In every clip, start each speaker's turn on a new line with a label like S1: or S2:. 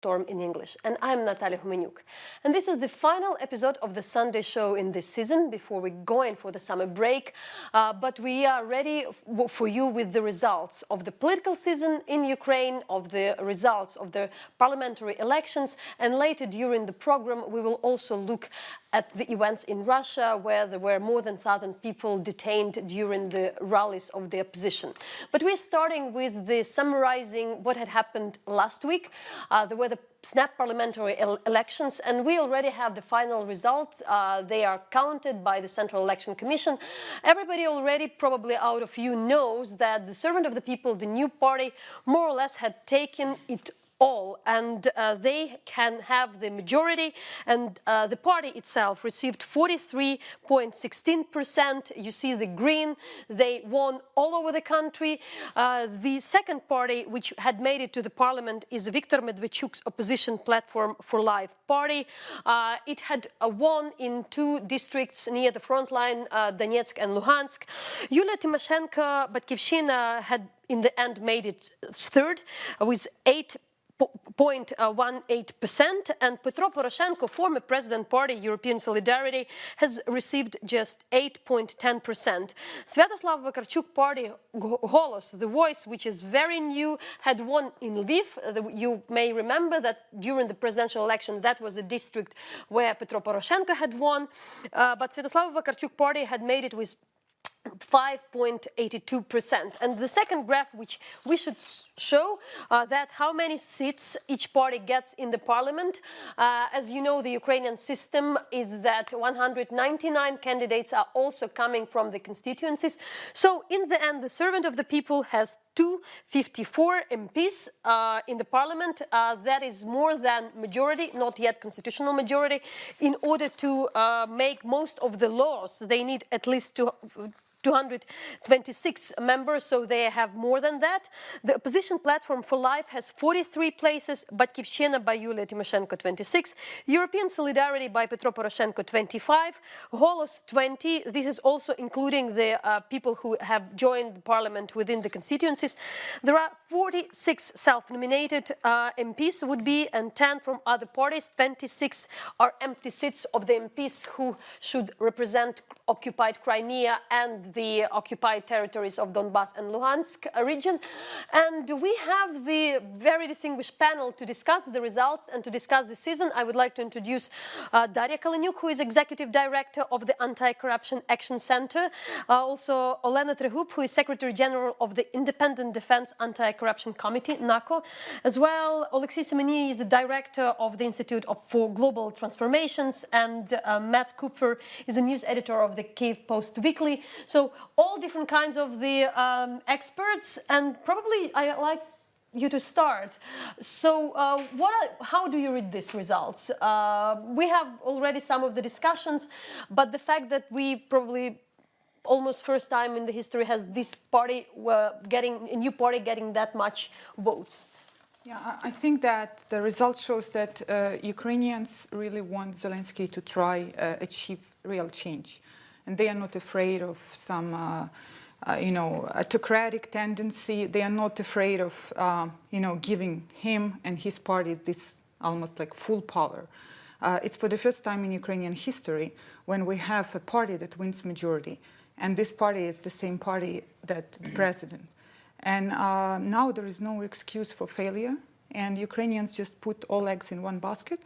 S1: Storm in English. And I'm Daria Kaleniuk. And this is the final episode of the Sunday show in this season before we go in for the summer break. But we are ready for you with the results of the political season in Ukraine, of the results of the parliamentary elections. And later during the program, we will also look at the events in Russia, where there were more than 1,000 people detained during the rallies of the opposition. But we're starting with the summarizing what had happened last week. There were the snap parliamentary elections, and we already have the final results. They are counted by the Central Election Commission. Everybody already, probably out of you, knows that the Servant of the People, the new party, more or less had taken it all, and they can have the majority, and the party itself received 43.16%. You see the green, they won all over the country. The second party, which had made it to the parliament, is Viktor Medvedchuk's opposition Platform for Life party. It had won in 2 districts near the front line, Donetsk and Luhansk. Yulia Tymoshenko, Batkivshina, had in the end made it third with 8.18%, and Petro Poroshenko, former president party European Solidarity, has received just 8.10%. Sviatoslav Vakarchuk party Golos, the Voice, which is very new, had won in Lviv. You may remember that during the presidential election that was a district where Petro Poroshenko had won, but Sviatoslav Vakarchuk party had made it with 5.82%. And the second graph, which we should show, that how many seats each party gets in the parliament. As you know, the Ukrainian system is that 199 candidates are also coming from the constituencies. So in the end, the Servant of the People has 254 MPs in the parliament. That is more than majority, not yet constitutional majority. In order to make most of the laws, they need at least 226 members, so they have more than that. The opposition Platform for Life has 43 places, Batkivshina by Yulia Tymoshenko 26, European Solidarity by Petro Poroshenko 25, Golos 20. This is also including the people who have joined the parliament within the constituencies. There are 46 self-nominated MPs would be, and 10 from other parties. 26 are empty seats of the MPs who should represent occupied Crimea and the occupied territories of Donbass and Luhansk region. And we have the very distinguished panel to discuss the results and to discuss the season. I would like to introduce Daria Kaleniuk, who is Executive Director of the Anti-Corruption Action Center. Also Olena Tregub, who is Secretary General of the Independent Defense Anti-Corruption Committee, NAKO. As well, Alexei Semeny is the Director of the Institute for Global Transformations, and Matt Kupfer is a news editor of the Kyiv Post Weekly. So all different kinds of the experts, and probably I like you to start. So how do you read these results? We have already some of the discussions, but the fact that we probably almost first time in the history has this party getting a new party getting that much votes.
S2: Yeah, I think that the result shows that Ukrainians really want Zelensky to try achieve real change. And they are not afraid of some, autocratic tendency. They are not afraid of, giving him and his party this almost like full power. It's for the first time in Ukrainian history when we have a party that wins majority. And this party is the same party that the president. And now there is no excuse for failure. And Ukrainians just put all eggs in one basket.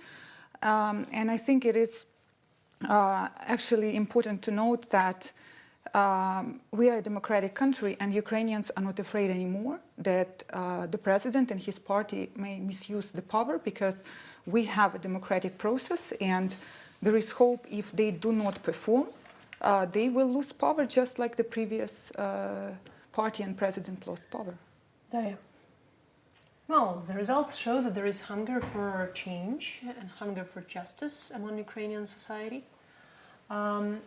S2: And I think it is actually important to note that we are a democratic country, and Ukrainians are not afraid anymore that the president and his party may misuse the power, because we have a democratic process, and there is hope. If they do not perform, they will lose power, just like the previous party and president lost power.
S1: Daria.
S3: Well, the results show that there is hunger for change and hunger for justice among Ukrainian society. Now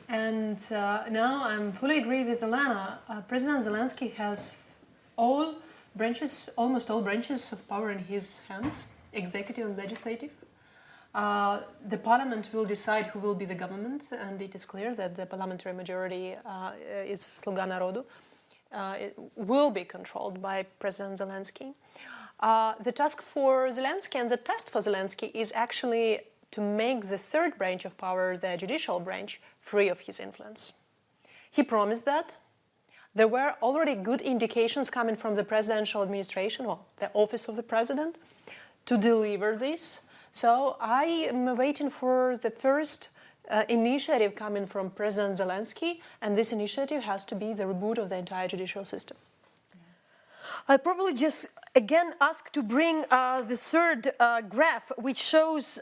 S3: I'm fully agree with Olena. President Zelensky has almost all branches of power in his hands, executive and legislative. The parliament will decide who will be the government, and it is clear that the parliamentary majority is Sluga Narodu. It will be controlled by President Zelensky. The task for Zelensky and the test for Zelensky is actually to make the third branch of power, the judicial branch, free of his influence. He promised that. There were already good indications coming from the presidential administration, or the office of the president, to deliver this. So I am waiting for the first initiative coming from President Zelensky, and this initiative has to be the reboot of the entire judicial system.
S1: I'll probably just again ask to bring the third graph, which shows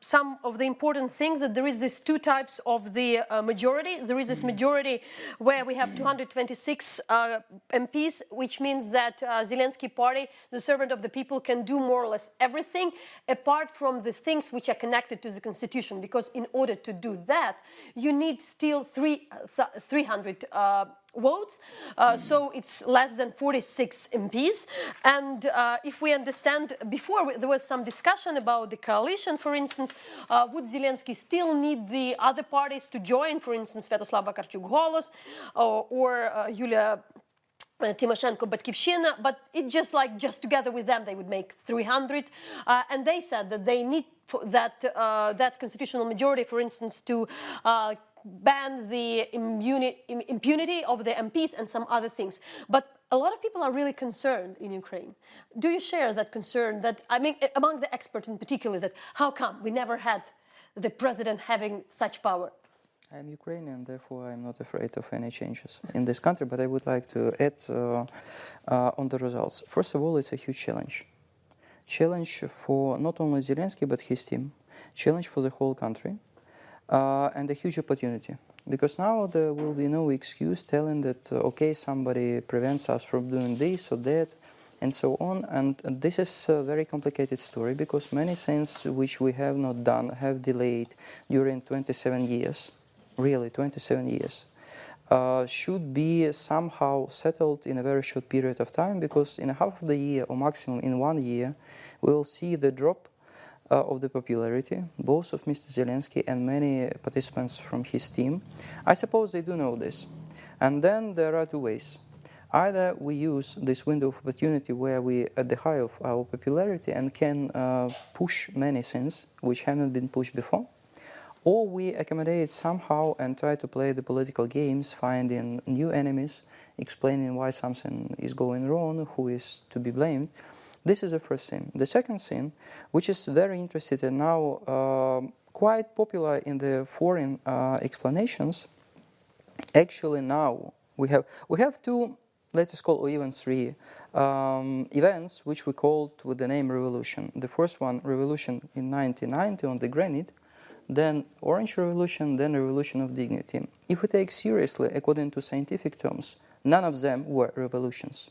S1: some of the important things, that there is these two types of the majority. There is this majority where we have 226 MPs, which means that Zelensky party, the servant of the people, can do more or less everything apart from the things which are connected to the constitution, because in order to do that, you need still 300 votes, so it's less than 46 MPs. And if we understand, before there was some discussion about the coalition, for instance, would Zelensky still need the other parties to join, for instance, Sviatoslava Karchuk-Golos or Yulia Tymoshenko, Batkivshchina, but it just together with them they would make 300, and they said that they need that constitutional majority, for instance, to ban the impunity of the MPs and some other things. But a lot of people are really concerned in Ukraine. Do you share that concern, that, I mean, among the experts in particular, that how come we never had the president having such power?
S4: I'm Ukrainian, therefore I'm not afraid of any changes in this country, but I would like to add on the results. First of all, it's a huge challenge. Challenge for not only Zelensky, but his team. Challenge for the whole country. And a huge opportunity, because now there will be no excuse telling that, okay, somebody prevents us from doing this or that, and so on. And this is a very complicated story, because many things which we have not done, have delayed during 27 years, really 27 years, should be somehow settled in a very short period of time, because in half of the year, or maximum in 1 year, we will see the drop of the popularity, both of Mr. Zelensky and many participants from his team. I suppose they do know this. And then there are two ways. Either we use this window of opportunity where we at the high of our popularity and can push many things which haven't been pushed before, or we accommodate somehow and try to play the political games, finding new enemies, explaining why something is going wrong, who is to be blamed. This is the first thing. The second thing, which is very interesting and now quite popular in the foreign explanations, actually now we have two, let's call, or even three events which we called with the name revolution. The first one, revolution in 1990 on the granite, then Orange Revolution, then Revolution of Dignity. If we take seriously, according to scientific terms, none of them were revolutions.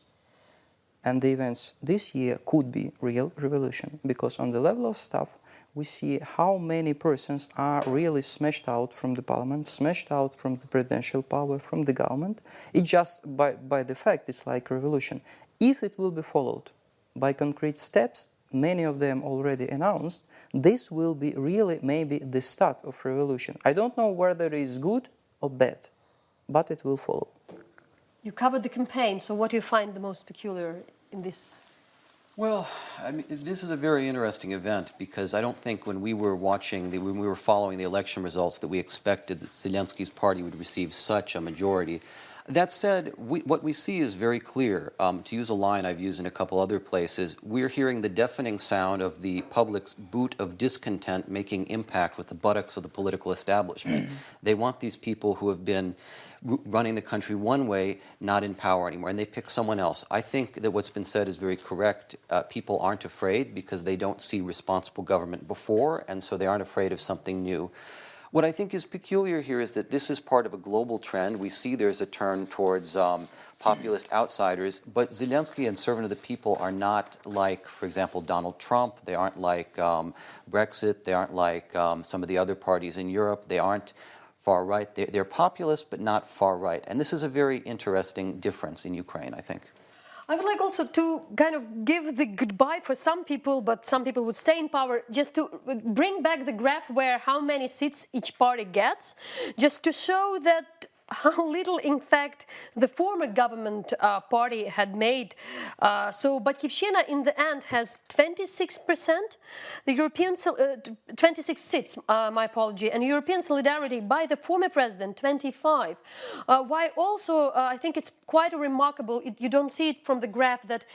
S4: And the events this year could be real revolution, because on the level of stuff, we see how many persons are really smashed out from the parliament, smashed out from the presidential power, from the government. It just, by the fact, it's like revolution. If it will be followed by concrete steps, many of them already announced, this will be really maybe the start of revolution. I don't know whether it is good or bad, but it will follow.
S1: You covered the campaign, so what do you find the most peculiar in this?
S5: Well, I mean, this is a very interesting event, because I don't think when we were when we were following the election results, that we expected that Zelensky's party would receive such a majority. That said, what we see is very clear. To use a line I've used in a couple other places, we're hearing the deafening sound of the public's boot of discontent making impact with the buttocks of the political establishment. They want these people who have been running the country one way, not in power anymore, and they pick someone else. I think that what's been said is very correct. People aren't afraid because they don't see responsible government before, and so they aren't afraid of something new. What I think is peculiar here is that this is part of a global trend. We see there's a turn towards populist outsiders, but Zelensky and Servant of the People are not like, for example, Donald Trump. They aren't like Brexit. They aren't like some of the other parties in Europe. They aren't far right. They're populist, but not far right. And this is a very interesting difference in Ukraine, I think.
S1: I would like also to kind of give the goodbye for some people, but some people would stay in power, just to bring back the graph where how many seats each party gets, just to show that how little, in fact, the former government party had made. But Kyiv in the end has 26%, the European 26 seats, my apology, and European Solidarity by the former president 25. Why also I think it's quite remarkable. You don't see it from the graph that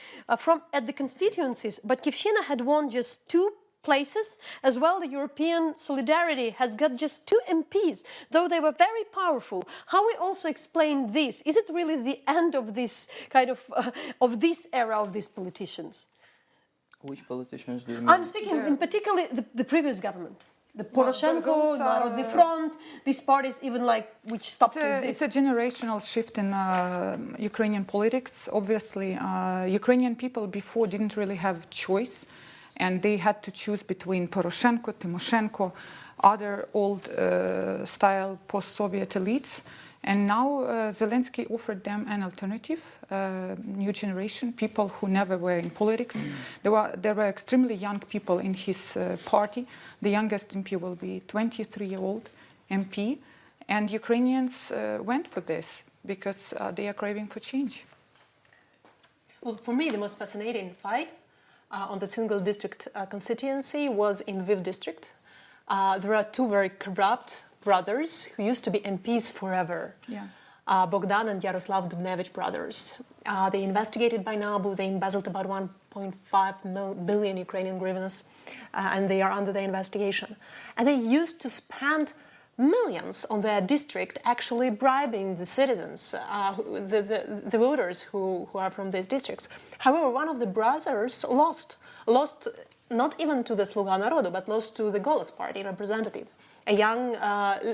S1: at the constituencies, but Kyiv had won just 2 places. As well, the European Solidarity has got just 2 MPs, though they were very powerful. How we also explain this? Is it really the end of this kind of this era of these politicians?
S4: Which politicians do you mean?
S1: I'm speaking in particular the previous government. The Poroshenko, Narodny Front, these parties even which stopped to exist.
S2: It's a generational shift in Ukrainian politics. Obviously, Ukrainian people before didn't really have choice, and they had to choose between Poroshenko, Tymoshenko, other old-style post-Soviet elites. And now Zelensky offered them an alternative, new generation, people who never were in politics. There were extremely young people in his party. The youngest MP will be 23-year-old MP. And Ukrainians went for this because they are craving for change.
S3: Well, for me, the most fascinating fight on the single district constituency was in Lviv district. There are 2 very corrupt brothers who used to be MPs forever.
S2: Yeah.
S3: Bogdan and Yaroslav Dubnevich brothers. They investigated by NABU. They embezzled about 1.5 billion Ukrainian hryvnias, and they are under the investigation. And they used to spend millions on their district actually bribing the citizens, the voters who are from these districts. However, one of the brothers lost not even to the Sluga Narodu, but lost to the Golos party representative, a young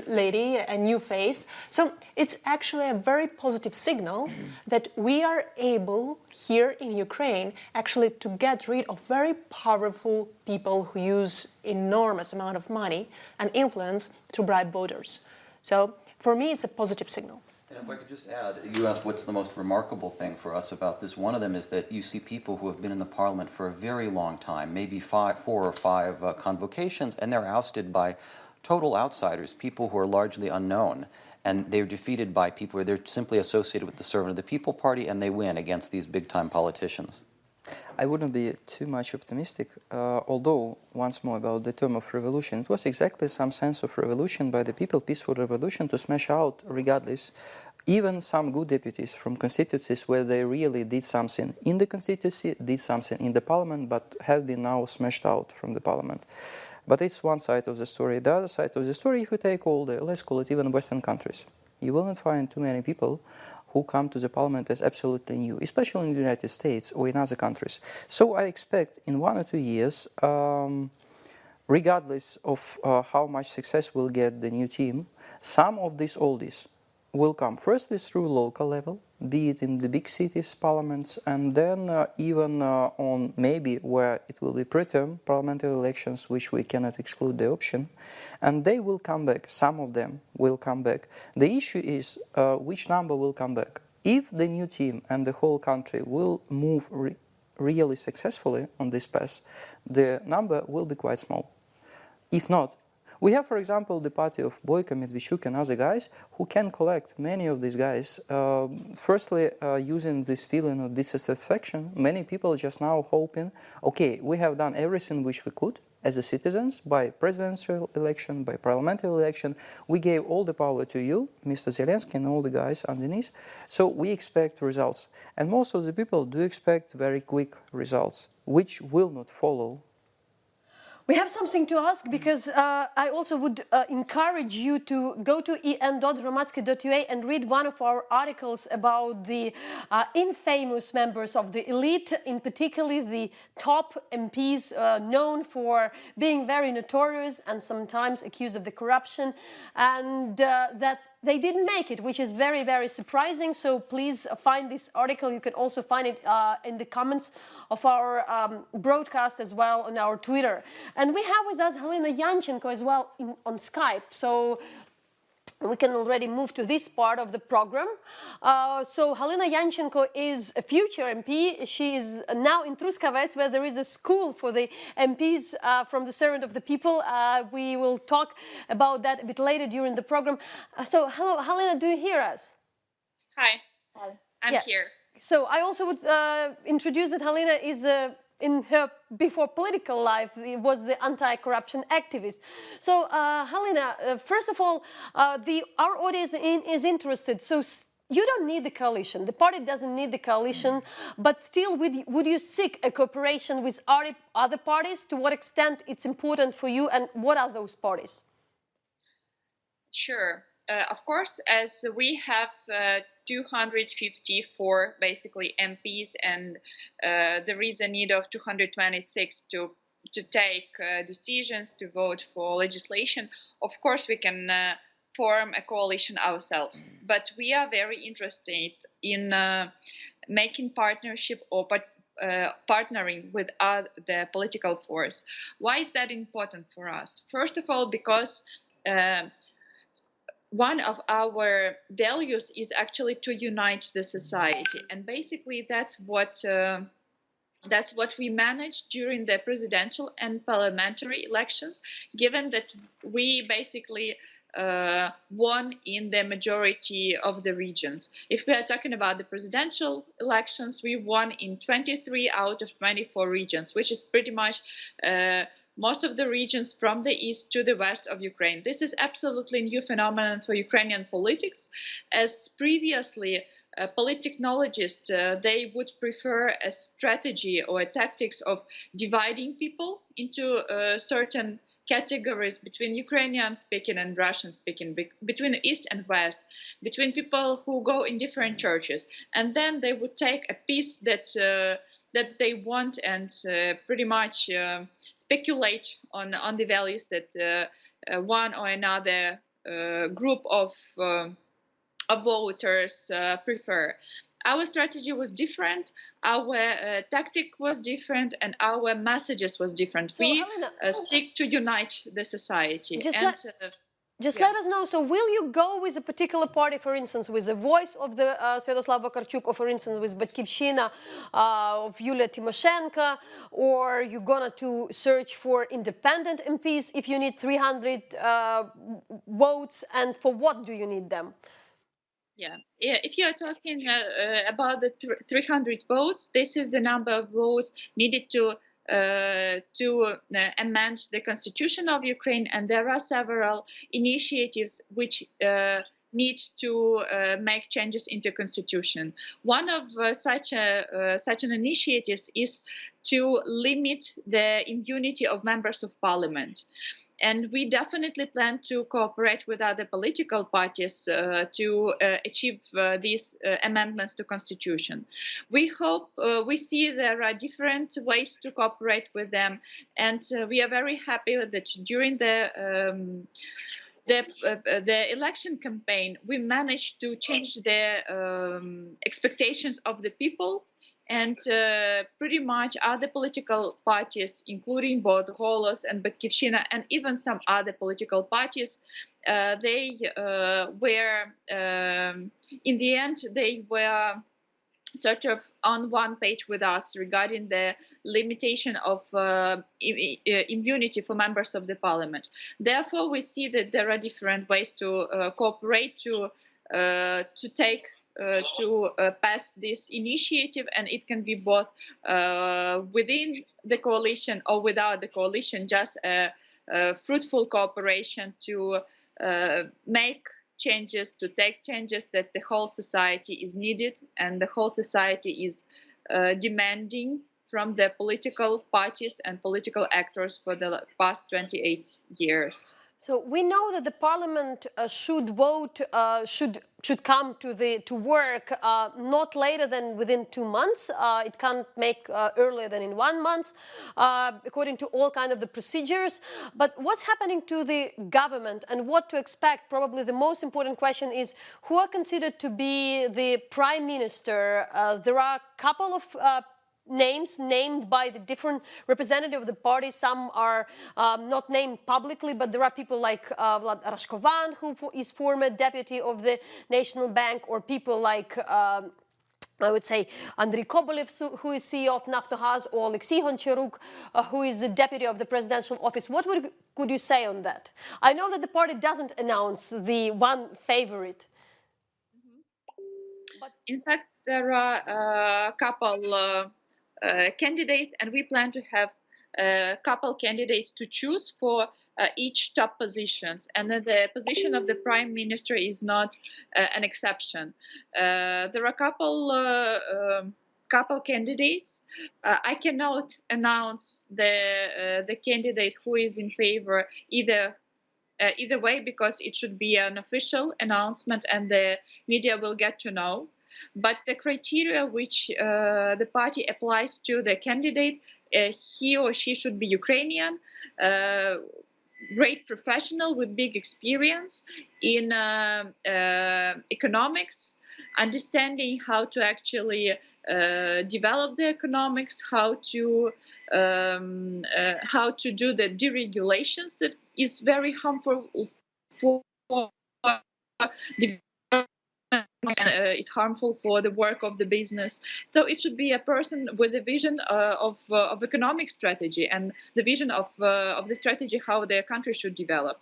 S3: lady, a new face. So it's actually a very positive signal that we are able here in Ukraine actually to get rid of very powerful people who use enormous amount of money and influence to bribe voters. So for me, it's a positive signal.
S5: And if I could just add, you asked what's the most remarkable thing for us about this. One of them is that you see people who have been in the parliament for a very long time, maybe 4 or 5 convocations, and they're ousted by total outsiders, people who are largely unknown. And they're defeated by people who they're simply associated with the Servant of the People Party, and they win against these big-time politicians.
S4: I wouldn't be too much optimistic, although, once more about the term of revolution, it was exactly some sense of revolution by the people, peaceful revolution, to smash out, regardless, even some good deputies from constituencies where they really did something in the constituency, did something in the parliament, but have been now smashed out from the parliament. But it's one side of the story. The other side of the story, if you take all the, let's call it even Western countries, you will not find too many people who come to the parliament as absolutely new, especially in the United States or in other countries. So I expect in 1 or 2 years, regardless of how much success will get the new team, some of these oldies will come firstly through local level, be it in the big cities, parliaments, and then even on maybe where it will be preterm parliamentary elections, which we cannot exclude the option, and they will come back. Some of them will come back. The issue is which number will come back. If the new team and the whole country will move really successfully on this path, the number will be quite small. If not, we have, for example, the party of Boyko, Medvedchuk and other guys who can collect many of these guys. Firstly, using this feeling of dissatisfaction, many people just now hoping, okay, we have done everything which we could as a citizens by presidential election, by parliamentary election. We gave all the power to you, Mr. Zelensky and all the guys underneath. So we expect results. And most of the people do expect very quick results, which will not follow.
S1: We have something to ask because I also would encourage you to go to en.hromadske.ua and read one of our articles about the infamous members of the elite, in particular the top MPs known for being very notorious and sometimes accused of the corruption, and that they didn't make it, which is very, very surprising. So please find this article. You can also find it in the comments of our broadcast as well on our Twitter. And we have with us Helena Yanchenko as well on Skype. So we can already move to this part of the program. So Halina Yanchenko is a future MP. She is now in Truskavets, where there is a school for the MPs from the Servant of the People. We will talk about that a bit later during the program. So hello, Halina, do you hear us?
S6: Hi, I'm here.
S1: So I also would introduce that Halina is in her before political life, it was the anti-corruption activist. So, Halina, first of all, our audience is interested. So, you don't need the coalition. The party doesn't need the coalition, but still, would you seek a cooperation with other parties? To what extent it's important for you, and what are those parties?
S6: Sure. Of course, as we have 254 basically MPs, and there is a need of 226 to take decisions, to vote for legislation. Of course, we can form a coalition ourselves, but we are very interested in making partnership or partnering with the political force. Why is that important for us? First of all, because one of our values is actually to unite the society, and basically that's what we managed during the presidential and parliamentary elections, given that we basically won in the majority of the regions. If we are talking about the presidential elections, we won in 23 out of 24 regions, which is pretty much most of the regions from the east to the west of Ukraine. This is absolutely new phenomenon for Ukrainian politics, as previously politicologists, they would prefer a strategy or a tactics of dividing people into certain categories between Ukrainian speaking and Russian speaking, between East and West, between people who go in different churches, and then they would take a piece that they want and pretty much speculate on the values that one or another group of voters prefer. Our strategy was different, our tactic was different, and our messages was different. So, we seek to unite the society.
S1: Just let us know, so will you go with a particular party, for instance, with the Voice of the Sviatoslav Vakarchuk, or for instance with Batkivshina of Yulia Tymoshenko, or you're gonna to search for independent MPs if you need 300 votes, and for what do you need them?
S6: Yeah, if you are talking about the 300 votes, this is the number of votes needed to amend the constitution of Ukraine, and there are several initiatives which need to make changes into constitution. One of such an initiative is to limit the immunity of members of parliament. And we definitely plan to cooperate with other political parties to achieve these amendments to constitution. We hope, we see there are different ways to cooperate with them, and we are very happy that during the election campaign, we managed to change the expectations of the people. And pretty much other political parties, including both Holos and Batkivshina, and even some other political parties, they were, in the end, they were sort of on one page with us regarding the limitation of immunity for members of the parliament. Therefore, we see that there are different ways to cooperate, to take to pass this initiative, and it can be both within the coalition or without the coalition, just a fruitful cooperation to make changes, to take changes that the whole society is needed and the whole society is demanding from the political parties and political actors for the past 28 years.
S1: So we know that the parliament should vote, should come to work not later than within 2 months. It can't make earlier than in 1 month, according to all kind of the procedures. But what's happening to the government and what to expect? Probably the most important question is who are considered to be the prime minister. There are a couple of names named by the different representatives of the party. Some are not named publicly, but there are people like Vlad Rashkovan, who is former deputy of the National Bank, or people like I would say Andriy Kobolev, who is CEO of Naftogaz, or Alexei Honcharuk, who is the deputy of the presidential office. What could you say on that? I know that the party doesn't announce the one favorite.
S6: But in fact, there are a couple candidates, and we plan to have a couple candidates to choose for each top positions, and then the position of the prime minister is not an exception. There are a couple candidates. I cannot announce the candidate who is in favor either way, because it should be an official announcement and the media will get to know. But the criteria which the party applies to the candidate, he or she should be Ukrainian, great professional with big experience in economics, understanding how to actually develop the economics, how to do the deregulations that is very harmful for is harmful for the work of the business. So it should be a person with a vision of economic strategy and the vision of the strategy how the country should develop.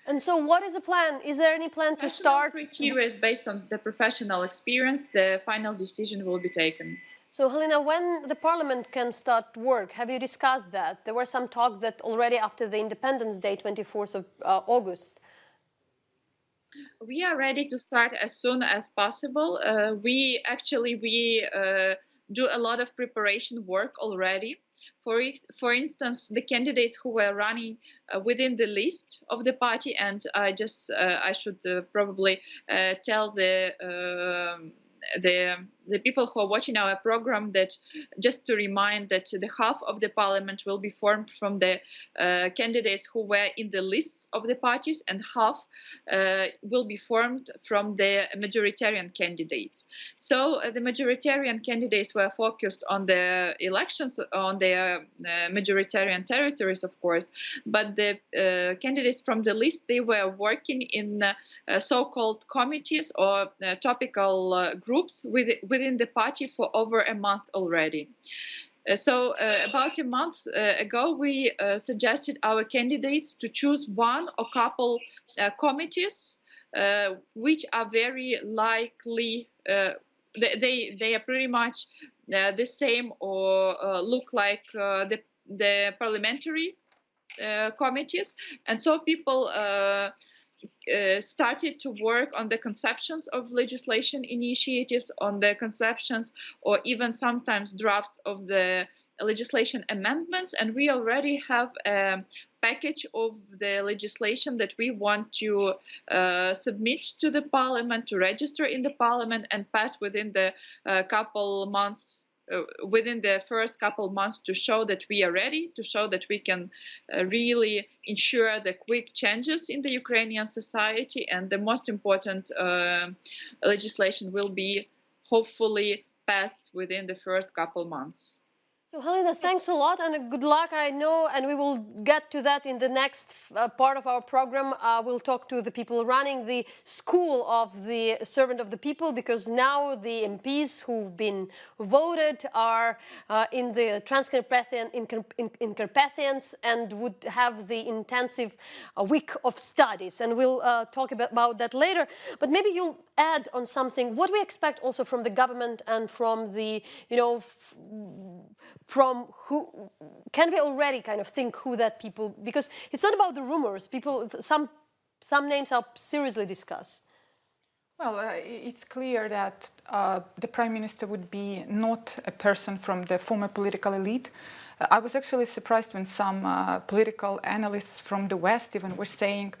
S1: And so what is the plan? Is there any plan to start?
S6: Criteria is based on the professional experience. The final decision will be taken.
S1: So, Helena, when the parliament can start work, have you discussed that? There were some talks that already after the Independence Day, 24th of August.
S6: We are ready to start as soon as possible. We do a lot of preparation work already. For instance, the candidates who were running within the list of the party, and I should probably tell the people who are watching our program that just to remind that the half of the parliament will be formed from the candidates who were in the lists of the parties, and half will be formed from the majoritarian candidates. So the majoritarian candidates were focused on the elections on their majoritarian territories, of course, but the candidates from the list, they were working in so-called committees or topical groups within the party for over a month already. So about a month ago, we suggested our candidates to choose one or couple committees which are very likely, they are pretty much the same or look like the parliamentary committees. And so people started to work on the conceptions of legislation initiatives, on the conceptions or even sometimes drafts of the legislation amendments, and we already have a package of the legislation that we want to submit to the parliament, to register in the parliament and pass within the couple months, within the first couple months, to show that we are ready, to show that we can really ensure the quick changes in the Ukrainian society. And the most important legislation will be hopefully passed within the first couple months.
S1: So, Helena, thanks a lot and good luck, I know, and we will get to that in the next part of our program. We'll talk to the people running the School of the Servant of the People, because now the MPs who've been voted are in the Transcarpathian, in Carpathians, and would have the intensive week of studies. And we'll talk about that later. But maybe you'll add on something, what we expect also from the government and from the, from who, can we already kind of think who that people, because it's not about the rumors, people, some names are seriously discussed.
S2: Well, it's clear that the Prime Minister would be not a person from the former political elite. I was actually surprised when some political analysts from the West even were saying,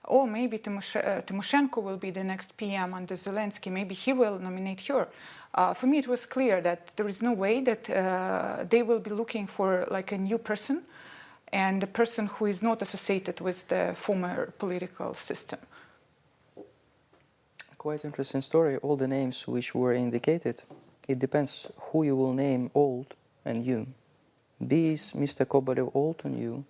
S2: oh, maybe Tymoshenko will be the next PM under Zelensky, maybe he will nominate her. For me, it was clear that there is no way that they will be looking for like a new person and a person who is not associated with the former political system.
S4: Quite interesting story. All the names which were indicated It depends who you will name old and new. Be it Mr. Kobolev old and new,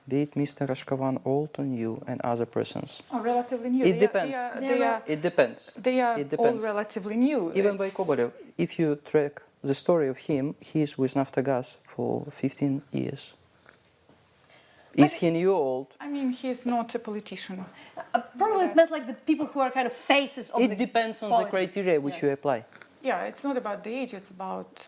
S4: be it Mr. Rashkovan old and new, and other persons.
S2: Oh, relatively new.
S4: It depends. It depends.
S2: They are
S4: It
S2: all
S4: depends.
S2: relatively new.
S4: Even by Kobolev, if you track the story of him, he is with Naftogaz for 15 years. Is he new or old?
S2: I mean, he's not a politician.
S1: Probably it meant like the people who are kind of faces of
S4: It
S1: the
S4: depends on the
S1: politics.
S4: criteria which you apply.
S2: Yeah, it's not about the age, it's about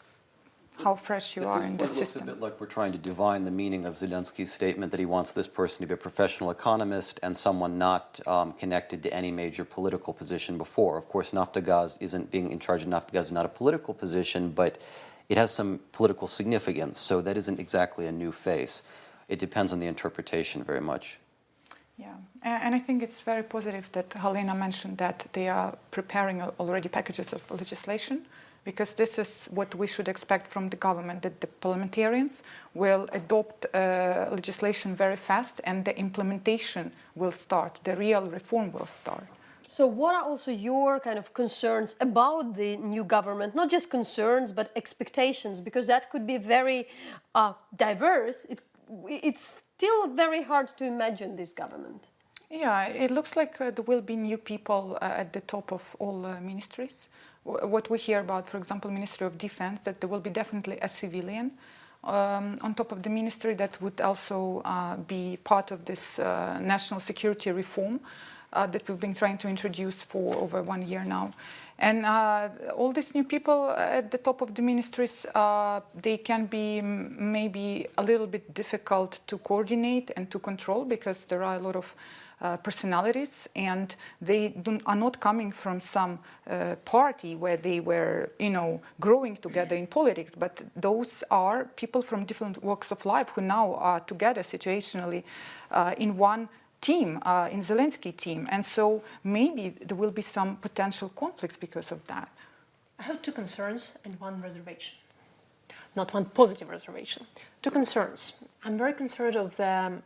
S2: how fresh you are in the
S5: At this point, it looks a
S2: system.
S5: bit like we're trying to divine the meaning of Zelensky's statement that he wants this person to be a professional economist and someone not connected to any major political position before. Of course, Naftogaz isn't being in charge of Naftogaz is not a political position, but it has some political significance, so that isn't exactly a new face. It depends on the interpretation very much.
S2: Yeah, and I think it's very positive that Olena mentioned that they are preparing already packages of legislation, because this is what we should expect from the government, that the parliamentarians will adopt legislation very fast and the implementation will start, the real reform will start.
S1: So what are also your kind of concerns about the new government? Not just concerns, but expectations, because that could be very diverse. It's still very hard to imagine this government.
S2: Yeah, it looks like there will be new people at the top of all ministries. What we hear about, for example, Ministry of Defense, that there will be definitely a civilian on top of the ministry that would also be part of this national security reform that we've been trying to introduce for over 1 year now. And all these new people at the top of the ministries, they can be maybe a little bit difficult to coordinate and to control, because there are a lot of personalities, and they are not coming from some party where they were, growing together in politics, but those are people from different walks of life who now are together situationally in one team, in Zelensky team. And so maybe there will be some potential conflicts because of that.
S3: I have two concerns and one reservation. Not one positive reservation. Two concerns. I'm very concerned of the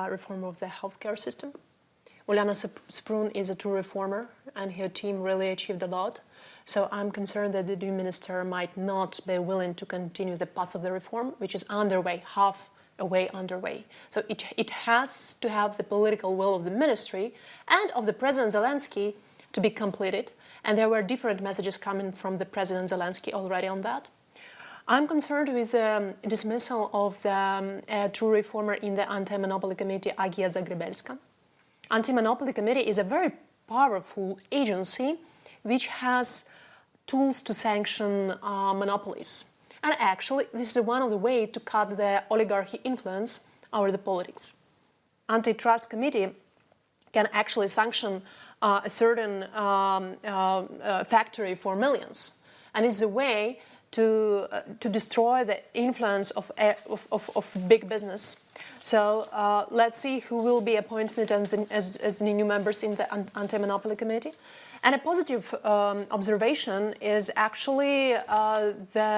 S3: reform of the healthcare system. Olena Tregub is a true reformer, and her team really achieved a lot. So I'm concerned that the new minister might not be willing to continue the path of the reform, which is underway, halfway underway. So it has to have the political will of the ministry and of the President Zelensky to be completed. And there were different messages coming from the President Zelensky already on that. I'm concerned with the dismissal of the true reformer in the Anti-Monopoly Committee, Agia Zagrebelska. Anti-Monopoly Committee is a very powerful agency which has tools to sanction monopolies. And actually, this is one of the ways to cut the oligarchy influence over the politics. Antitrust Committee can actually sanction a certain factory for millions. And it's a way to destroy the influence of big business. So let's see who will be appointed as the new members in the Anti-Monopoly Committee. And a positive observation is actually the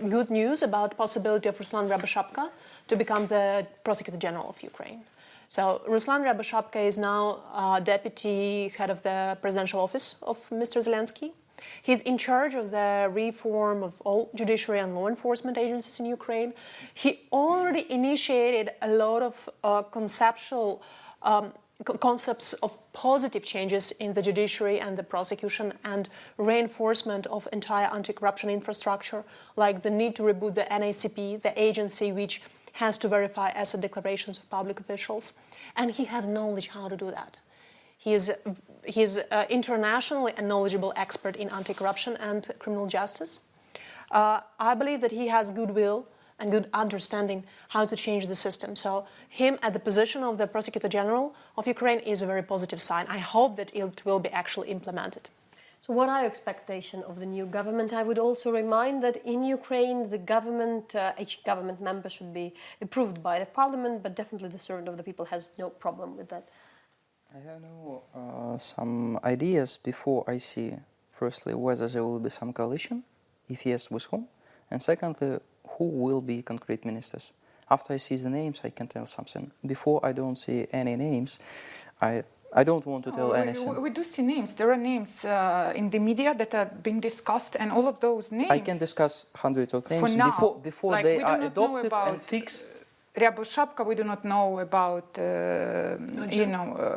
S3: good news about possibility of Ruslan Ryabashapka to become the Prosecutor General of Ukraine. So Ruslan Ryabashapka is now deputy head of the presidential office of Mr. Zelensky. He's in charge of the reform of all judiciary and law enforcement agencies in Ukraine. He already initiated a lot of conceptual concepts of positive changes in the judiciary and the prosecution and reinforcement of entire anti-corruption infrastructure, like the need to reboot the NACP, the agency which has to verify asset declarations of public officials. And he has knowledge how to do that. He is internationally a knowledgeable expert in anti-corruption and criminal justice. I believe that he has goodwill and good understanding how to change the system. So him at the position of the Prosecutor General of Ukraine is a very positive sign. I hope that it will be actually implemented.
S1: So what are your expectations of the new government? I would also remind that in Ukraine, the government, each government member should be approved by the parliament, but definitely the servant of the people has no problem with that.
S4: I have some ideas before I see, firstly, whether there will be some coalition, if yes, with whom, and secondly, who will be concrete ministers. After I see the names, I can tell something. Before I don't see any names, I I don't want to tell anything.
S2: We do see names. There are names in the media that are being discussed, and all of those names.
S4: I can discuss hundreds of names
S2: For now,
S4: before
S2: like,
S4: they
S2: we do
S4: are
S2: not know
S4: adopted
S2: about
S4: and fixed.
S2: Ryaboshabka, we do not know about,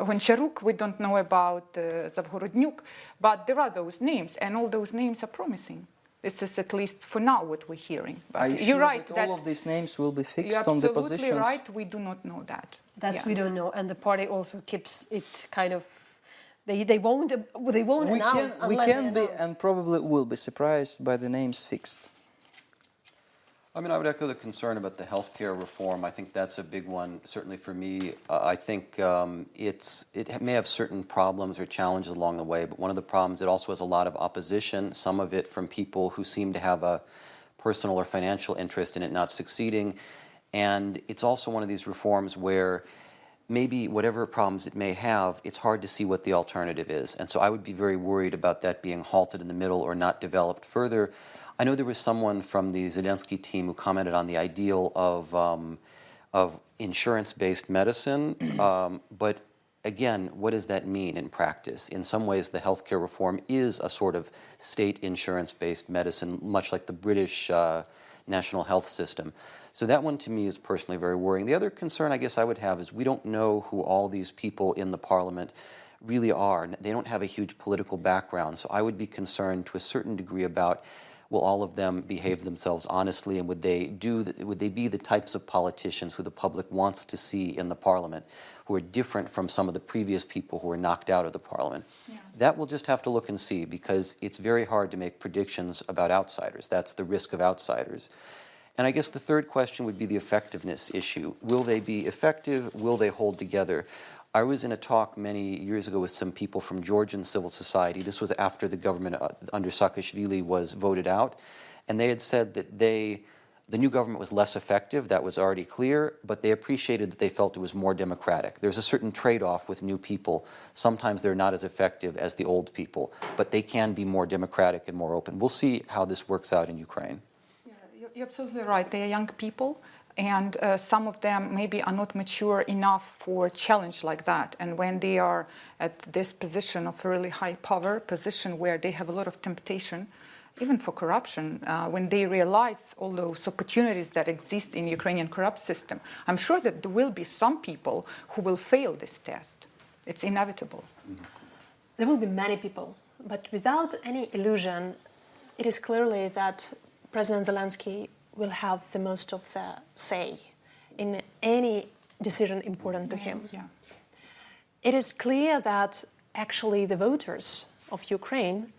S2: Honcharuk, we don't know about Zavgorodnyuk, but there are those names, and all those names are promising. This is at least for now what we're hearing. But
S4: Are you
S2: you're
S4: sure
S2: right
S4: that all of these names will be
S2: you're
S4: fixed on the
S2: absolutely
S4: positions?
S2: right. We do not know that.
S1: That's
S2: Yeah.
S1: we don't know, and the party also keeps it kind of. They won't announce
S4: We
S1: unless
S4: can
S1: they
S4: be
S1: announce.
S4: and probably will be surprised by the names fixed.
S5: I mean, I would echo the concern about the healthcare reform. I think that's a big one, certainly for me. I think it may have certain problems or challenges along the way, but one of the problems, it also has a lot of opposition, some of it from people who seem to have a personal or financial interest in it not succeeding. And it's also one of these reforms where maybe whatever problems it may have, it's hard to see what the alternative is. And so I would be very worried about that being halted in the middle or not developed further. I know there was someone from the Zelensky team who commented on the ideal of insurance-based medicine, but again, what does that mean in practice? In some ways, the healthcare reform is a sort of state insurance-based medicine, much like the British national health system. So that one to me is personally very worrying. The other concern I guess I would have is we don't know who all these people in the parliament really are. They don't have a huge political background, so I would be concerned to a certain degree about will all of them behave themselves honestly, and would they be the types of politicians who the public wants to see in the parliament, who are different from some of the previous people who were knocked out of the parliament? Yeah. That we'll just have to look and see, because it's very hard to make predictions about outsiders. That's the risk of outsiders. And I guess the third question would be the effectiveness issue. Will they be effective? Will they hold together? I was in a talk many years ago with some people from Georgian civil society. This was after the government under Saakashvili was voted out. And they had said that the new government was less effective. That was already clear. But they appreciated that they felt it was more democratic. There's a certain trade-off with new people. Sometimes they're not as effective as the old people. But they can be more democratic and more open. We'll see how this works out in Ukraine.
S2: Yeah, you're absolutely right. They are young people. And some of them maybe are not mature enough for a challenge like that. And when they are at this position of really high power, position where they have a lot of temptation, even for corruption, when they realize all those opportunities that exist in Ukrainian corrupt system, I'm sure that there will be some people who will fail this test. It's inevitable.
S3: There will be many people, but without any illusion, it is clearly that President Zelensky will have the most of the say in any decision important to him.
S2: Yeah.
S3: It is clear that actually the voters of Ukraine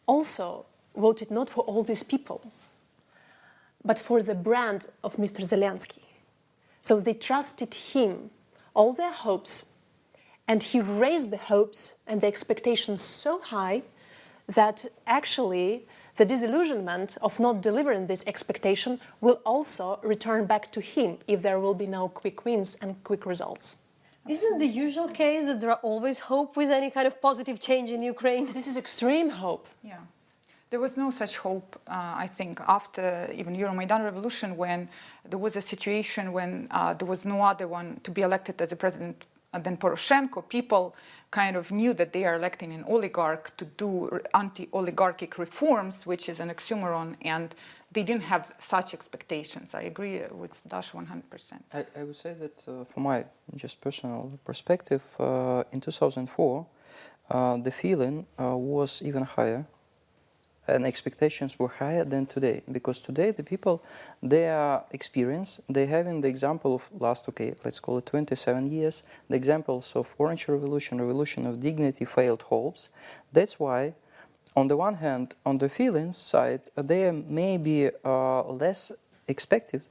S3: also voted not for all these people, but for the brand of Mr. Zelensky. So they trusted him, all their hopes, and he raised the hopes and the expectations so high that actually the disillusionment of not delivering this expectation will also return back to him if there will be no quick wins and quick results.
S1: Isn't the usual case that there are always hope with any kind of positive change in Ukraine?
S3: This is extreme hope.
S2: Yeah. There was no such hope, I think, after even Euromaidan revolution, when there was a situation when there was no other one to be elected as a president than Poroshenko. People kind of knew that they are electing an oligarch to do anti-oligarchic reforms, which is an oxymoron, and they didn't have such expectations. I agree with Dash 100%.
S4: I would say that from my just personal perspective, in 2004, the feeling was even higher, and expectations were higher than today, because today the people, their experience, they having the example of last, let's call it 27 years, the examples of Orange Revolution, Revolution of Dignity, failed hopes. That's why, on the one hand, on the feelings side, they may be less expected,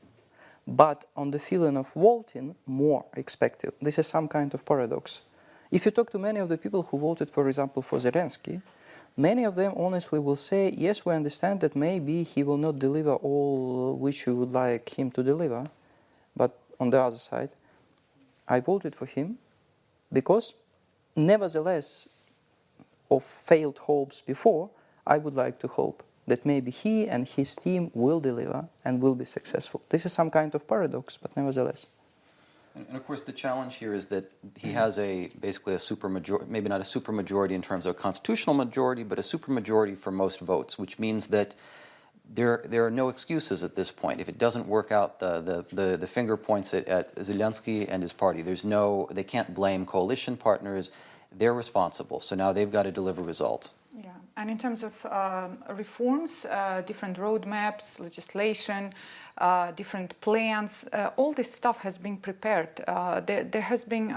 S4: but on the feeling of voting, more expected. This is some kind of paradox. If you talk to many of the people who voted, for example, for Zelensky, many of them honestly will say, yes, we understand that maybe he will not deliver all which we would like him to deliver, but on the other side, I voted for him because, nevertheless, of failed hopes before, I would like to hope that maybe he and his team will deliver and will be successful. This is some kind of paradox, but nevertheless.
S5: And of course, the challenge here is that he has basically a supermajority, maybe not a supermajority in terms of a constitutional majority, but a supermajority for most votes, which means that there are no excuses at this point. If it doesn't work out, the finger points at Zelensky and his party. They can't blame coalition partners. They're responsible. So now they've got to deliver results.
S2: Yeah, and in terms of reforms, different roadmaps, legislation, different plans, all this stuff has been prepared. There has been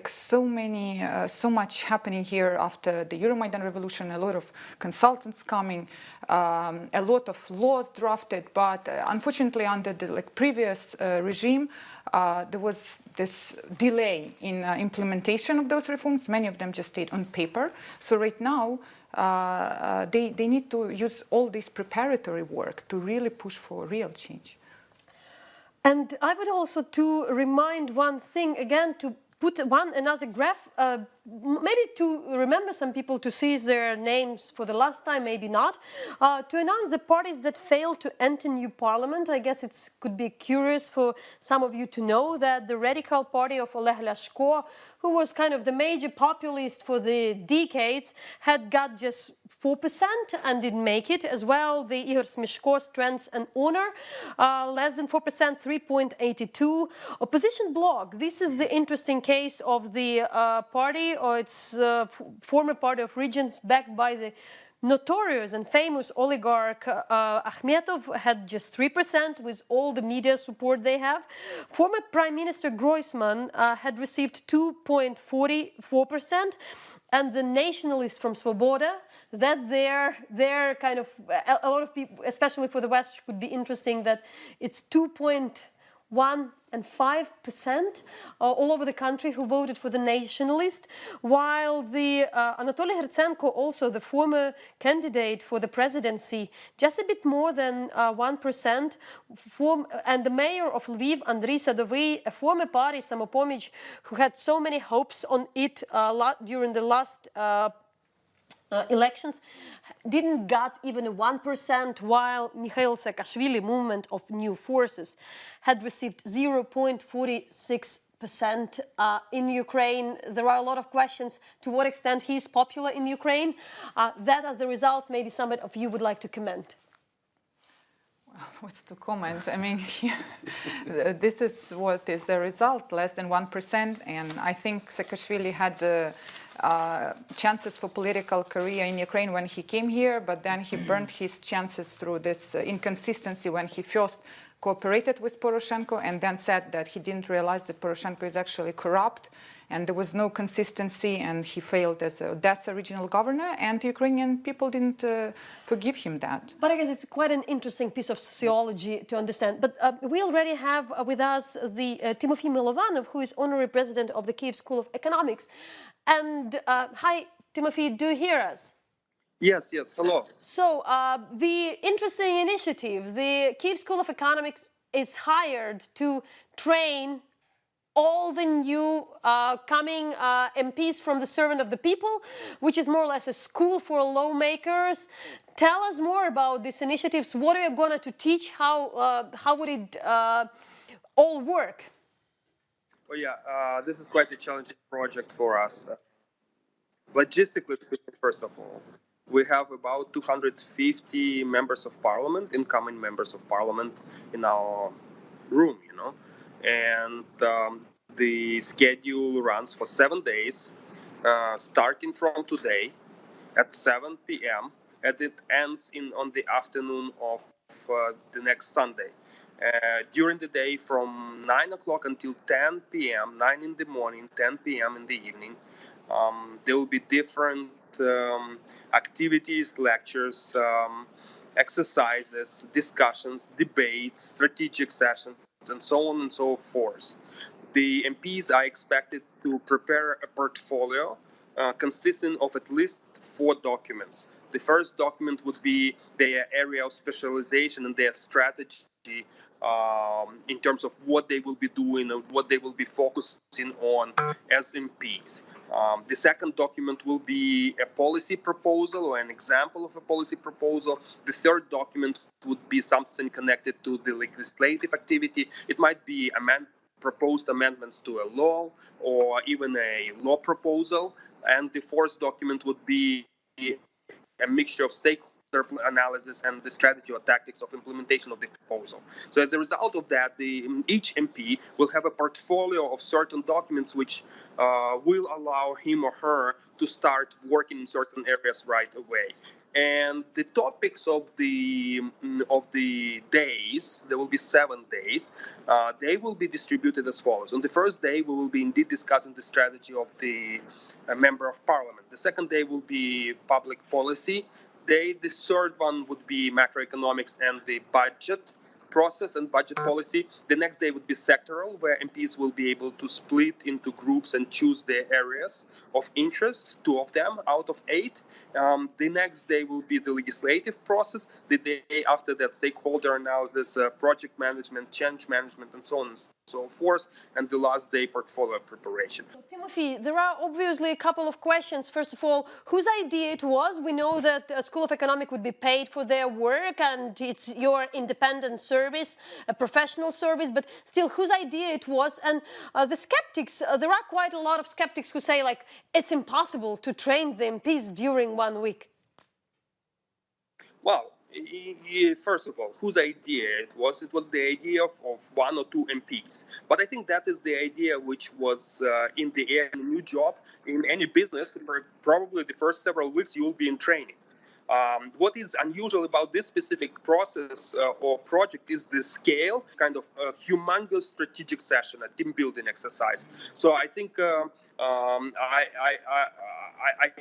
S2: so much happening here after the Euromaidan revolution, a lot of consultants coming, a lot of laws drafted, but unfortunately under the previous regime, there was this delay in implementation of those reforms. Many of them just stayed on paper. So right now, they need to use all this preparatory work to really push for real change.
S1: And I would also to remind one thing again, to put another graph, maybe to remember some people to see their names for the last time, maybe not, to announce the parties that failed to enter new parliament. I guess it could be curious for some of you to know that the radical party of Oleg Lyashko, who was kind of the major populist for the decades, had got just 4% and didn't make it. As well, the Igor Smishko, Strength and Honor, less than 4%, 3.82. Opposition Bloc, this is the interesting case of the party, or its former party of regions backed by the notorious and famous oligarch Akhmetov, had just 3% with all the media support they have. Former Prime Minister Groisman had received 2.44%. And the nationalists from Svoboda, that they're kind of, a lot of people, especially for the West, would be interesting that it's 2.1 and 5% all over the country who voted for the nationalist, while the Anatoly Hertsenko, also the former candidate for the presidency, just a bit more than 1%, and the mayor of Lviv, Andriy Sadovy, a former party, Samopomich, who had so many hopes on it during the last elections, didn't got even a 1%, while Mikhail Saakashvili, Movement of New Forces, had received 0.46%. In Ukraine, there are a lot of questions to what extent he is popular in Ukraine. That are the results. Maybe somebody of you would like to comment.
S2: Well, what's to comment? I mean, this is what is the result, less than 1%, and I think Saakashvili had chances for political career in Ukraine when he came here, but then he burned his chances through this inconsistency when he first cooperated with Poroshenko and then said that he didn't realize that Poroshenko is actually corrupt and there was no consistency and he failed as Odessa regional governor, and the Ukrainian people didn't forgive him that.
S1: But I guess it's quite an interesting piece of sociology to understand. But we already have with us the Tymofiy Mylovanov, who is honorary president of the Kyiv School of Economics. And hi, Tymofiy, do you hear us?
S7: Yes, hello.
S1: So the interesting initiative, the Kyiv School of Economics is hired to train all the new coming MPs from the servant of the people, which is more or less a school for lawmakers. Tell us more about these initiatives. What are you going to teach? How would it all work?
S7: Well, yeah, this is quite a challenging project for us. Logistically speaking, first of all, we have about 250 members of parliament, incoming members of parliament in our room, and the schedule runs for 7 days, starting from today at 7 p.m. and it ends on the afternoon of the next Sunday. During the day from 9 o'clock until 10 p.m., 9 in the morning, 10 p.m. in the evening, there will be different activities, lectures, exercises, discussions, debates, strategic sessions, and so on and so forth. The MPs are expected to prepare a portfolio consisting of at least 4 documents. The first document would be their area of specialization and their strategy in terms of what they will be doing and what they will be focusing on as MPs. The second document will be a policy proposal or an example of a policy proposal. The third document would be something connected to the legislative activity. It might be proposed amendments to a law or even a law proposal. And the fourth document would be a mixture of stakeholder analysis and the strategy or tactics of implementation of the proposal. So as a result of that, each MP will have a portfolio of certain documents which will allow him or her to start working in certain areas right away. And the topics of the days, there will be 7 days, they will be distributed as follows. On the first day, we will be indeed discussing the strategy of the member of parliament. The second day will be public policy day. The third one would be macroeconomics and the budget process and budget policy. The next day would be sectoral, where MPs will be able to split into groups and choose their areas of interest, 2 of them out of 8. The next day will be the legislative process. The day after that, stakeholder analysis, project management, change management, and so on and so forth. And the last day, portfolio preparation.
S1: Tymofiy, there are obviously a couple of questions. First of all, whose idea it was? We know that School of Economics would be paid for their work, and it's your independent service, a professional service, but still, whose idea it was? And the skeptics, there are quite a lot of skeptics who say, like, it's impossible to train the MPs during 1 week.
S7: Well, first of all, whose idea it was? It was the idea of 1 or 2 MPs. But I think that is the idea which was in the air in a new job. In any business, for probably the first several weeks, you will be in training. What is unusual about this specific process or project is the scale, kind of a humongous strategic session, a team building exercise. So I think I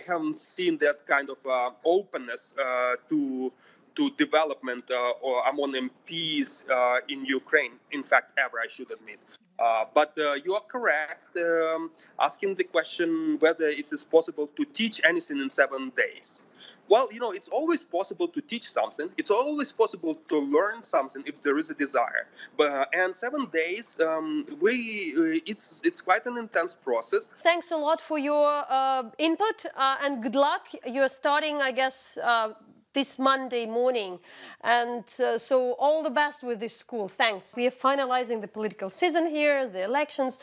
S7: haven't seen that kind of openness to development or among MPs in Ukraine. In fact, ever, I should admit. But you are correct asking the question whether it is possible to teach anything in 7 days. Well, it's always possible to teach something. It's always possible to learn something if there is a desire. And 7 days, it's quite an intense process.
S1: Thanks a lot for your input and good luck. You're starting, I guess, this Monday morning. And so all the best with this school. Thanks. We are finalizing the political season here, the elections.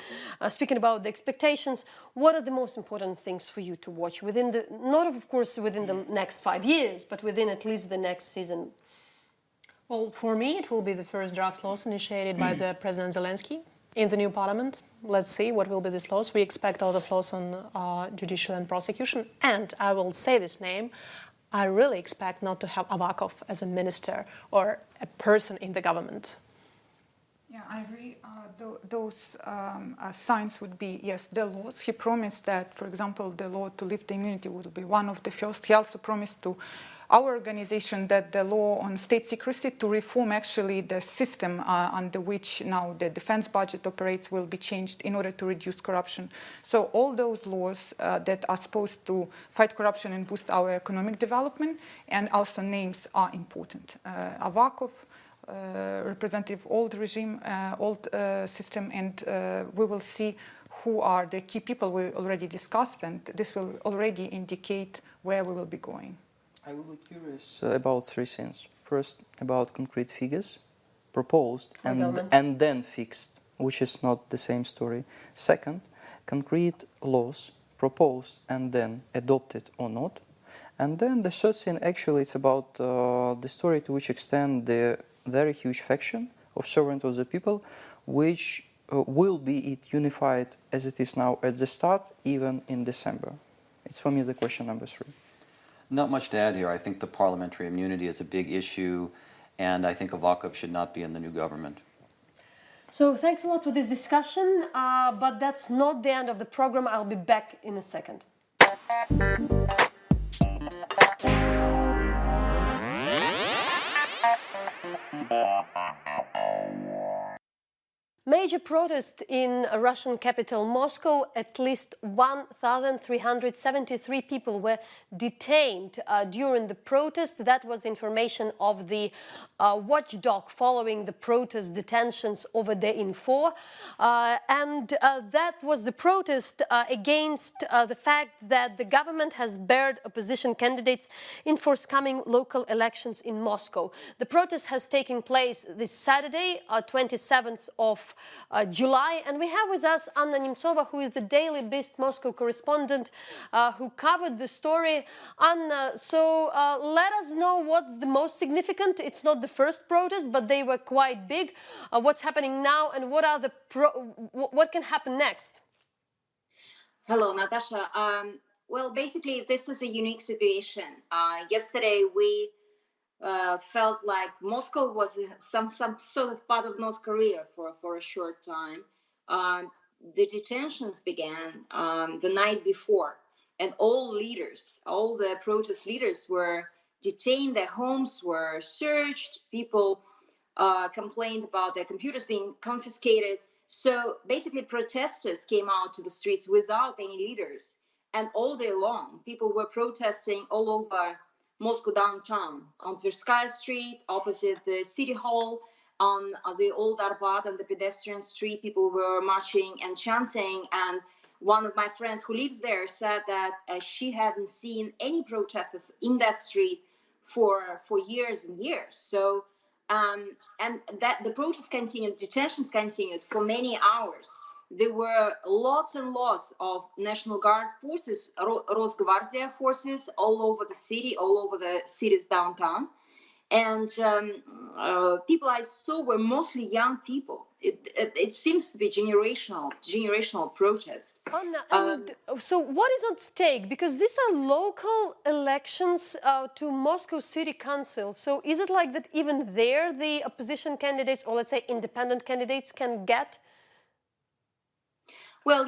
S1: Speaking about the expectations, what are the most important things for you to watch within the, not of course within the next 5 years, but within at least the next season?
S3: Well, for me, it will be the first draft laws initiated by the President Zelensky in the new parliament. Let's see what will be these laws. We expect a lot of laws on judicial and prosecution. And I will say this name, I really expect not to have Avakov as a minister or a person in the government.
S2: Yeah, I agree. Those signs would be, yes, the laws. He promised that, for example, the law to lift the immunity would be one of the first. He also promised to our organization that the law on state secrecy to reform actually the system under which now the defense budget operates will be changed in order to reduce corruption. So all those laws that are supposed to fight corruption and boost our economic development and also names are important. Avakov, representative old regime, old system, and we will see who are the key people we already discussed, and this will already indicate where we will be going.
S4: I will be curious about 3 things. First, about concrete figures proposed and then fixed, which is not the same story. Second, concrete laws proposed and then adopted or not. And then the third thing, actually, it's about the story to which extent the very huge faction of sovereignty of the people, which will be it unified as it is now at the start, even in December. It's for me the question number 3.
S5: Not much to add here. I think the parliamentary immunity is a big issue, and I think Avakov should not be in the new government.
S1: So thanks a lot for this discussion, but that's not the end of the program. I'll be back in a second. Major protest in Russian capital Moscow. At least 1,373 people were detained during the protest. That was information of the watchdog following the protest detentions over the Info. And that was the protest against the fact that the government has barred opposition candidates in forthcoming local elections in Moscow. The protest has taken place this Saturday, 27th of July. And we have with us Anna Nemtsova, who is the Daily Beast Moscow correspondent, who covered the story. Anna, so let us know what's the most significant. It's not the first protest, but they were quite big. What's happening now, and what are what can happen next?
S8: Hello, Natasha. Well, basically, this is a unique situation. Yesterday, we felt like Moscow was some sort of part of North Korea for a short time. The detentions began the night before, and all the protest leaders were detained. Their homes were searched. People complained about their computers being confiscated. So basically, protesters came out to the streets without any leaders. And all day long, people were protesting all over Moscow downtown, on Tverskaya Street, opposite the city hall, on the old Arbat, on the pedestrian street. People were marching and chanting. And one of my friends who lives there said that she hadn't seen any protesters in that street for years and years. So, and that the protests continued, detentions continued for many hours. There were lots and lots of National Guard forces, Rosgvardia forces all over the city, all over the city's downtown. And people I saw were mostly young people. It seems to be generational protest.
S1: And so what is at stake? Because these are local elections to Moscow City Council. So is it like that even there the opposition candidates, or let's say independent candidates, can get?
S8: Well,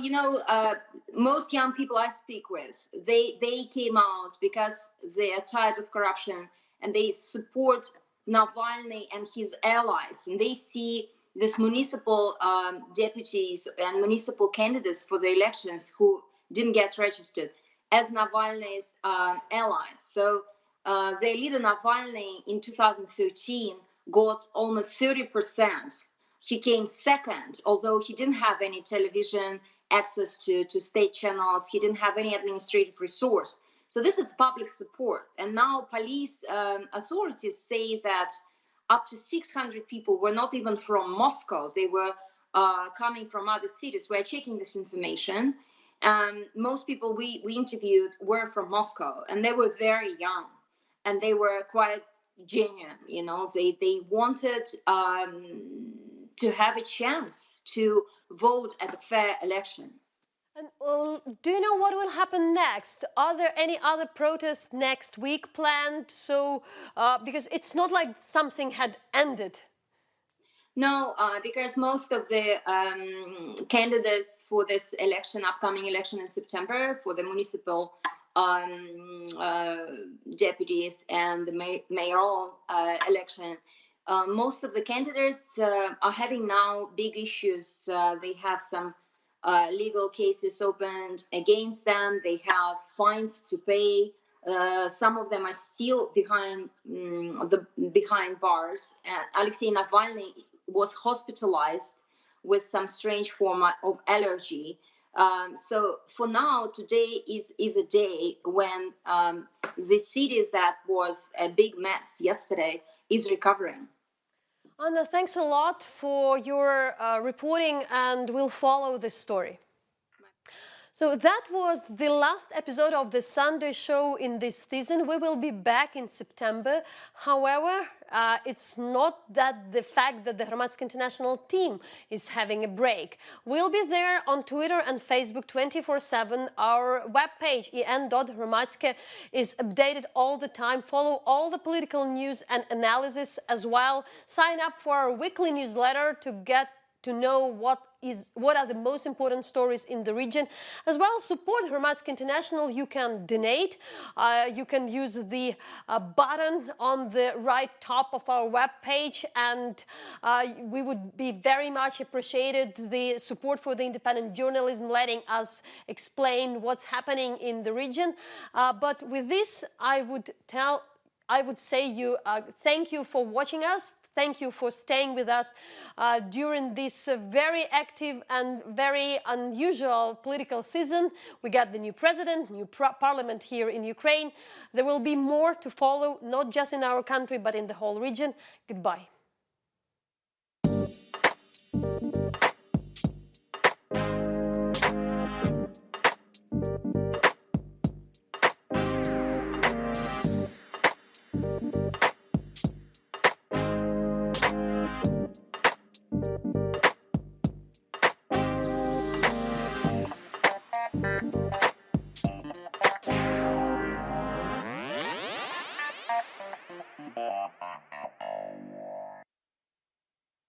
S8: most young people I speak with, they came out because they are tired of corruption and they support Navalny and his allies. And they see these municipal deputies and municipal candidates for the elections who didn't get registered as Navalny's allies. So their leader Navalny in 2013 got almost 30%. He came second, although he didn't have any television access to state channels. He didn't have any administrative resource. So this is public support. And now police authorities say that up to 600 people were not even from Moscow. They were coming from other cities. We're checking this information. Most people we interviewed were from Moscow, and they were very young, and they were quite genuine. They wanted to have a chance to vote at a fair election.
S1: And do you know what will happen next? Are there any other protests next week planned? So, because it's not like something had ended.
S8: No, because most of the candidates for this upcoming election in September, for the municipal deputies and the mayoral election, most of the candidates are having now big issues. They have some legal cases opened against them. They have fines to pay. Some of them are still behind bars. Alexei Navalny was hospitalized with some strange form of allergy. So for now, today is a day when the city that was a big mess yesterday is recovering.
S1: Anna, thanks a lot for your reporting, and we'll follow this story. So that was the last episode of the Sunday show in this season. We will be back in September. However, it's not that the fact that the Hromadske International team is having a break. We'll be there on Twitter and Facebook 24/7. Our webpage, en.hromadske, is updated all the time. Follow all the political news and analysis as well. Sign up for our weekly newsletter to get to know what are the most important stories in the region. As well, support Hromadske International. You can donate. You can use the button on the right top of our webpage, and we would be very much appreciated the support for the independent journalism, letting us explain what's happening in the region. But with this, I would say thank you for watching us. Thank you for staying with us during this very active and very unusual political season. We got the new president, new parliament here in Ukraine. There will be more to follow, not just in our country, but in the whole region. Goodbye.